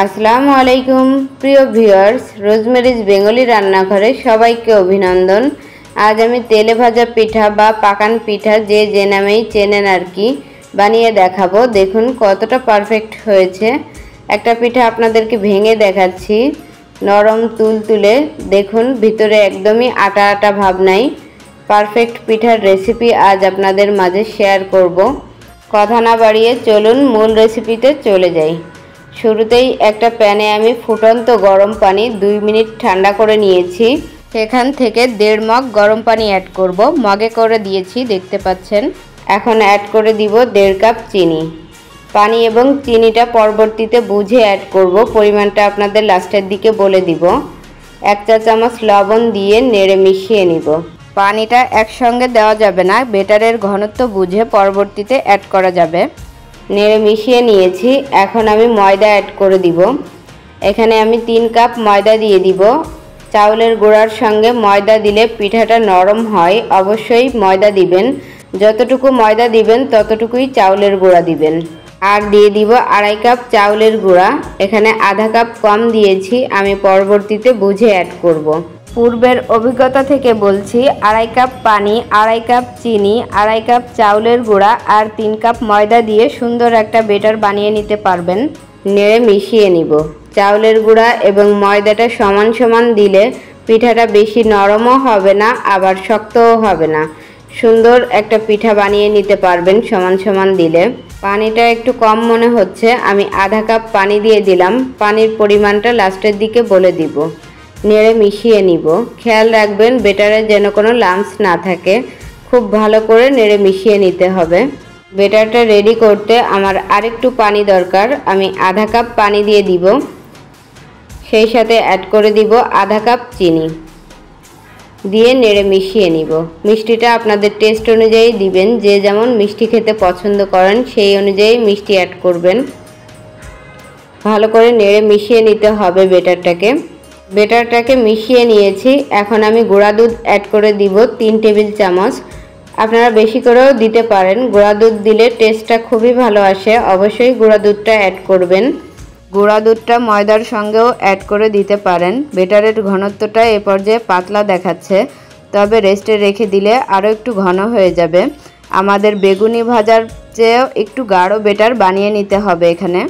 আসসালামু আলাইকুম প্রিয় ভিউয়ার্স, রোজমেরিজ বেঙ্গলি রান্নাঘরে সবাইকে অভিনন্দন। আজ আমি তেলে ভাজা পিঠা বা পাকান পিঠা যে নামেই চেনেন আর কি বানিয়ে দেখাবো। দেখুন কতটা পারফেক্ট হয়েছে। একটা পিঠা আপনাদেরকে ভেঙে দেখাচ্ছি, নরম তুলতুলে। দেখুন ভিতরে একদমই আটা আটা ভাব নাই। পারফেক্ট পিঠার রেসিপি আজ আপনাদের মাঝে শেয়ার করব। কথা না বাড়িয়ে চলুন মূল রেসিপিতে চলে যাই। শুরুতেই একটা প্যানে আমি ফুটন্ত গরম পানি 2 মিনিট ঠান্ডা করে নিয়েছি। সেখান থেকে 1.5 মগ গরম পানি অ্যাড করব। মগে করে দিয়েছি, দেখতে পাচ্ছেন। এখন অ্যাড করে দিব 1.5 কাপ চিনি। পানি এবং চিনিটা পরবর্তীতে বুঝে অ্যাড করব, পরিমাণটা আপনাদের লাস্টের দিকে বলে দিব। 1 চা চামচ লবণ দিয়ে নেড়ে মিশিয়ে নিব। পানিটা একসঙ্গে দেওয়া যাবে না, বেটারের ঘনত্ব বুঝে পরবর্তীতে অ্যাড করা যাবে। নেড়ে মিশিয়ে নিয়েছি। এখন আমি ময়দা অ্যাড করে দিব। এখানে আমি 3 কাপ ময়দা দিয়ে দিব। চাউলের গুঁড়ার সঙ্গে ময়দা দিলে পিঠাটা নরম হয়, অবশ্যই ময়দা দিবেন। যতটুকু ময়দা দিবেন ততটুকুই চাউলের গুঁড়া দিবেন। আর দিয়ে দিব 2.5 কাপ চাউলের গুঁড়া। এখানে আধা কাপ কম দিয়েছি, আমি পরবর্তীতে বুঝে অ্যাড করব। পূর্বের অভিজ্ঞতা থেকে বলছি, 2.5 কাপ পানি, 2.5 কাপ চিনি, 2.5 কাপ চাউলের গুঁড়া আর 3 কাপ ময়দা দিয়ে সুন্দর একটা বেটার বানিয়ে নিতে পারবেন। নেড়ে মিশিয়ে নিব। চাউলের গুঁড়া এবং ময়দাটা সমান সমান দিলে পিঠাটা বেশি নরমও হবে না, আবার শক্তও হবে না। সুন্দর একটা পিঠা বানিয়ে নিতে পারবেন সমান সমান দিলে। পানিটা একটু কম মনে হচ্ছে, আমি আধা কাপ পানি দিয়ে দিলাম। পানির পরিমাণটা লাস্টের দিকে বলে দিব। নেড়ে মিশিয়ে নিব। খেয়াল রাখবেন বেটারে যেন কোনো লাম্পস না থাকে। খুব ভালো করে নেড়ে মিশিয়ে নিতে হবে। বেটারটা রেডি করতে আমার আরেকটু পানি দরকার, আমি আধা কাপ পানি দিয়ে দিব। সেই সাথে অ্যাড করে দিব আধা কাপ চিনি দিয়ে নেড়ে মিশিয়ে নিব। মিষ্টিটা আপনাদের টেস্ট অনুযায়ী দিবেন, যে যেমন মিষ্টি খেতে পছন্দ করেন সেই অনুযায়ী মিষ্টি অ্যাড করবেন। ভালো করে নেড়ে মিশিয়ে নিতে হবে বেটারটাকে মিশিয়ে নিয়েছি। এখন আমি গুঁড়া দুধ অ্যাড করে দিব 3 টেবিল চামচ। আপনারা বেশি করেও দিতে পারেন, গুঁড়া দুধ দিলে টেস্টটা খুবই ভালো আসে। অবশ্যই গুঁড়া দুধটা অ্যাড করবেন। গুঁড়া দুধটা ময়দার সঙ্গেও অ্যাড করে দিতে পারেন। বেটারের ঘনত্বটা এ পর্যায়ে পাতলা দেখাচ্ছে, তবে রেস্টে রেখে দিলে আরও একটু ঘন হয়ে যাবে। আমাদের বেগুনি ভাজার চেয়েও একটু গাঢ় বেটার বানিয়ে নিতে হবে এখানে।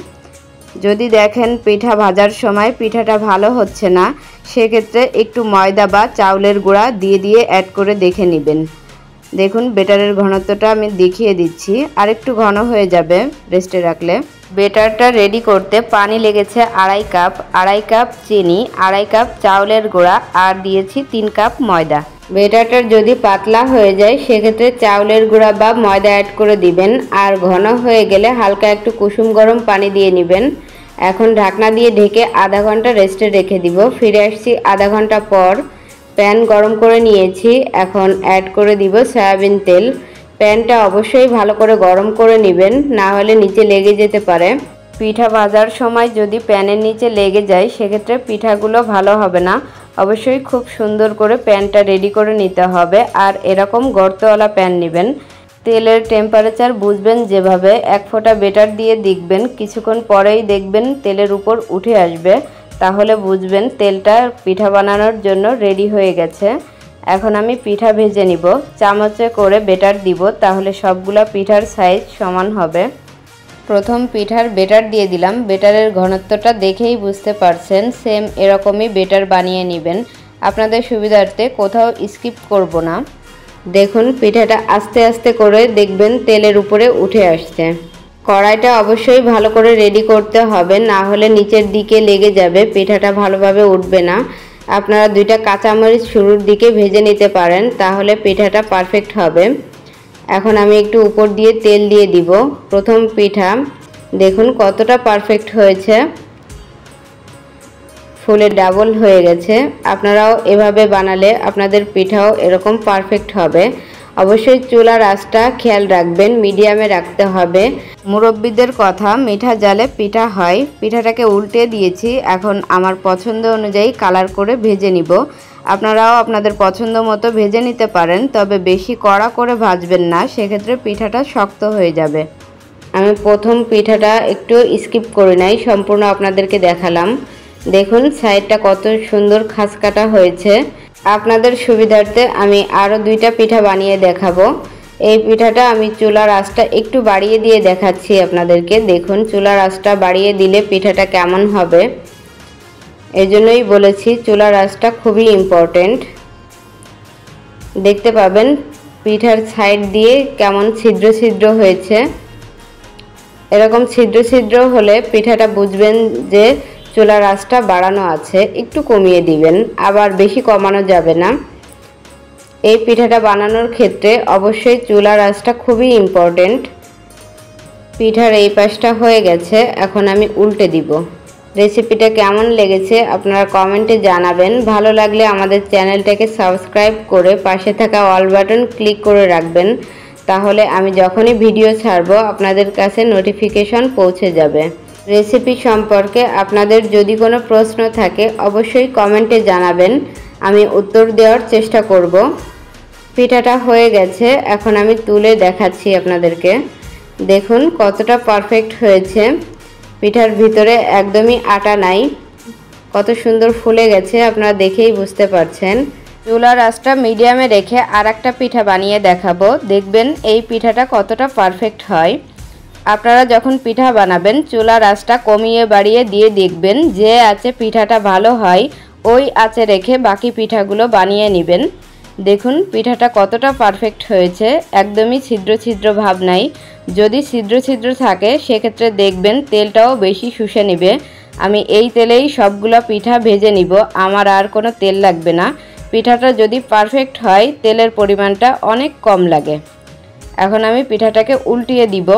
যদি দেখেন পিঠা ভাজার সময় পিঠাটা ভালো হচ্ছে না, সেক্ষেত্রে একটু ময়দা বা চাউলের গুঁড়া দিয়ে অ্যাড করে দেখে নেবেন। দেখুন বেটারের ঘনত্বটা আমি দেখিয়ে দিচ্ছি, আর একটু ঘন হয়ে যাবে রেস্টে রাখলে। বেটারটা রেডি করতে পানি লেগেছে 2.5 কাপ, 2.5 কাপ চিনি, 2.5 কাপ চাউলের গুঁড়া আর দিয়েছি 3 কাপ ময়দা। বেটারটা যদি পাতলা হয়ে যায় সেক্ষেত্রে চাউলের গুঁড়া বা ময়দা অ্যাড করে দিবেন। আর ঘন হয়ে গেলে হালকা একটু কুসুম গরম পানি দিয়ে নেবেন। এখন ঢাকনা দিয়ে ঢেকে আধা ঘন্টা রেস্টে রেখে দিব। ফিরে আসছি আধা ঘন্টা পর। প্যান গরম করে নিয়েছি, এখন অ্যাড করে দিব সয়াবিন তেল। প্যানটা অবশ্যই ভালো করে গরম করে নেবেন, না হলে নিচে লেগে যেতে পারে। পিঠা ভাজার সময় যদি প্যানের নিচে লেগে যায় সেক্ষেত্রে পিঠাগুলো ভালো হবে না। অবশ্যই খুব সুন্দর করে প্যানটা রেডি করে নিতে হবে। আর এরকম গর্তওয়ালা প্যান নেবেন। তেলের টেম্পারেচার বুঝবেন যেভাবে, 1 ফোঁটা বেটার দিয়ে দেখবেন, কিছুক্ষণ পরেই দেখবেন তেলের উপর উঠে আসবে। তাহলে বুঝবেন তেলটা পিঠা বানানোর জন্য রেডি হয়ে গেছে। এখন আমি পিঠা ভেজে নিব। চামচে করে বেটার দিব, তাহলে সবগুলা পিঠার সাইজ সমান হবে। প্রথম পিঠার বেটার দিয়ে দিলাম। বেটারের ঘনত্বটা দেখেই বুঝতে পারছেন, সেম এরকমই বেটার বানিয়ে নেবেন। আপনাদের সুবিধার্থে কোথাও স্কিপ করব না। দেখুন পিঠাটা আস্তে আস্তে করে দেখবেন তেলের উপরে উঠে আসছে। কড়াইটা অবশ্যই ভালো করে রেডি করতে হবে, না হলে নিচের দিকে লেগে যাবে, পিঠাটা ভালোভাবে উঠবে না। আপনারা 2টা কাঁচামরিচ শুরুর দিকে ভেজে নিতে পারেন, তাহলে পিঠাটা পারফেক্ট হবে। এখন আমি একটু উপর দিয়ে তেল দিয়ে দিব। প্রথম পিঠা দেখুন কতটা পারফেক্ট হয়েছে, ফুলে ডাবল হয়ে গেছে। আপনারাও এভাবে বানালে আপনাদের পিঠাও এরকম পারফেক্ট হবে। অবশ্যই চুলার আঁচটা খেয়াল রাখবেন, মিডিয়ামে রাখতে হবে। মুরব্বিদের কথা, মিঠা জালে পিঠা হয়। পিঠাটাকে উল্টে দিয়েছি। এখন আমার পছন্দ অনুযায়ী কালার করে ভেজে নিব। আপনারাও আপনাদের পছন্দ মতো ভেজে নিতে পারেন, তবে বেশি কড়া করে ভাজবেন না, সেক্ষেত্রে পিঠাটা শক্ত হয়ে যাবে। আমি প্রথম পিঠাটা একটু স্কিপ করে নাই, সম্পূর্ণ আপনাদেরকে দেখালাম। দেখুন সাইডটা কত সুন্দর খাস কাটা হয়েছে। আপনাদের সুবিধার্থে আমি আরও 2টা পিঠা বানিয়ে দেখাবো। এই পিঠাটা আমি চুলার আঁচটা একটু বাড়িয়ে দিয়ে দেখাচ্ছি আপনাদেরকে। দেখুন চুলার আঁচটা বাড়িয়ে দিলে পিঠাটা কেমন হবে, এজন্যই বলেছি চুলার আঁচটা খুবই ইম্পর্টেন্ট। দেখতে পাবেন পিঠার সাইড দিয়ে কেমন ছিদ্র ছিদ্র হয়েছে। এরকম ছিদ্র ছিদ্র হলে পিঠাটা বুঝবেন যে চুলার আঁচটা বাড়ানো আছে, একটু কমিয়ে দিবেন, আবার বেশি কমানো যাবে না। এই পিঠাটা বানানোর ক্ষেত্রে অবশ্যই চুলার আঁচটা খুবই ইম্পর্টেন্ট। পিঠার এই পাশটা হয়ে গেছে, এখন আমি উল্টে দিব। রেসিপিটা কেমন লেগেছে আপনারা কমেন্টে জানাবেন। ভালো লাগলে আমাদের চ্যানেলটাকে সাবস্ক্রাইব করে পাশে থাকা অল বাটন ক্লিক করে রাখবেন, তাহলে আমি যখনই ভিডিও ছাড়ব আপনাদের কাছে নোটিফিকেশন পৌঁছে যাবে। রেসিপি সম্পর্কে আপনাদের যদি কোনো প্রশ্ন থাকে অবশ্যই কমেন্টে জানাবেন, আমি উত্তর দেওয়ার চেষ্টা করব। পিঠাটা হয়ে গেছে, এখন আমি তুলে দেখাচ্ছি আপনাদেরকে। দেখুন কতটা পারফেক্ট হয়েছে। পিঠার ভিতরে একদমই আটা নাই, কত সুন্দর ফুলে গেছে, আপনারা দেখেই বুঝতে পারছেন। চুলার আঁচটা মিডিয়ামে রেখে আরেকটা পিঠা বানিয়ে দেখাবো, দেখবেন এই পিঠাটা কতটা পারফেক্ট হয়। আপনারা যখন পিঠা বানাবেন চুলার আঁচটা কমিয়ে বাড়িয়ে দিয়ে দেখবেন যে আঁচে পিঠাটা ভালো হয় ওই আঁচে রেখে বাকি পিঠাগুলো বানিয়ে নেবেন। দেখুন পিঠাটা কতটা পারফেক্ট হয়েছে, একদমই ছিদ্র ছিদ্র ভাব নাই। যদি ছিদ্র ছিদ্র থাকে সেক্ষেত্রে দেখবেন তেলটাও বেশি শুষে নেবে। আমি এই তেলেই সবগুলো পিঠা ভেজে নিব, আমার আর কোনো তেল লাগবে না। পিঠাটা যদি পারফেক্ট হয় তেলের পরিমাণটা অনেক কম লাগে। এখন আমি পিঠাটাকে উল্টিয়ে দিব।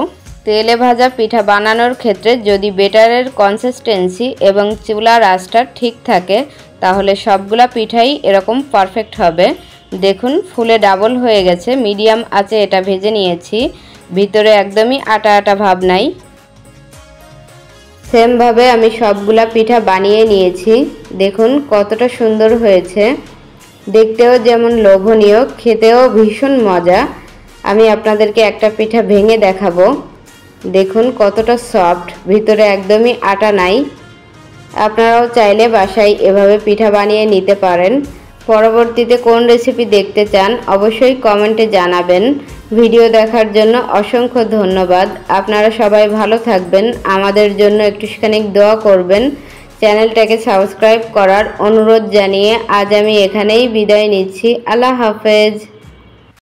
তেলে ভাজা পিঠা বানানোর ক্ষেত্রে যদি বেটারের কনসিস্টেন্সি এবং চুলার আঁচটা ঠিক থাকে তাহলে সবগুলা পিঠাই এরকম পারফেক্ট হবে। দেখুন ফুলে ডাবল হয়ে গেছে, মিডিয়াম আঁচে এটা ভেজে নিয়েছি, ভিতরে একদমই আটা আটা ভাব নাই। সেমভাবে আমি সবগুলা পিঠা বানিয়ে নিয়েছি। দেখুন কতটা সুন্দর হয়েছে, দেখতেও যেমন লোভনীয়, খেতেও ভীষণ মজা। আমি আপনাদেরকে একটা পিঠা ভেঙে দেখাবো। দেখুন কতটা সফট, ভিতরে একদমই আটা নাই। আপনারাও চাইলে বাসায় এভাবে পিঠা বানিয়ে নিতে পারেন। পরবর্তীতে কোন রেসিপি দেখতে চান অবশ্যই কমেন্টে জানাবেন। ভিডিও দেখার জন্য অসংখ্য ধন্যবাদ। আপনারা সবাই ভালো থাকবেন, আমাদের জন্য একটুখানি দোয়া করবেন। চ্যানেলটাকে সাবস্ক্রাইব করার অনুরোধ জানিয়ে আজ আমি এখানেই বিদায় নিচ্ছি। আল্লাহ হাফেজ।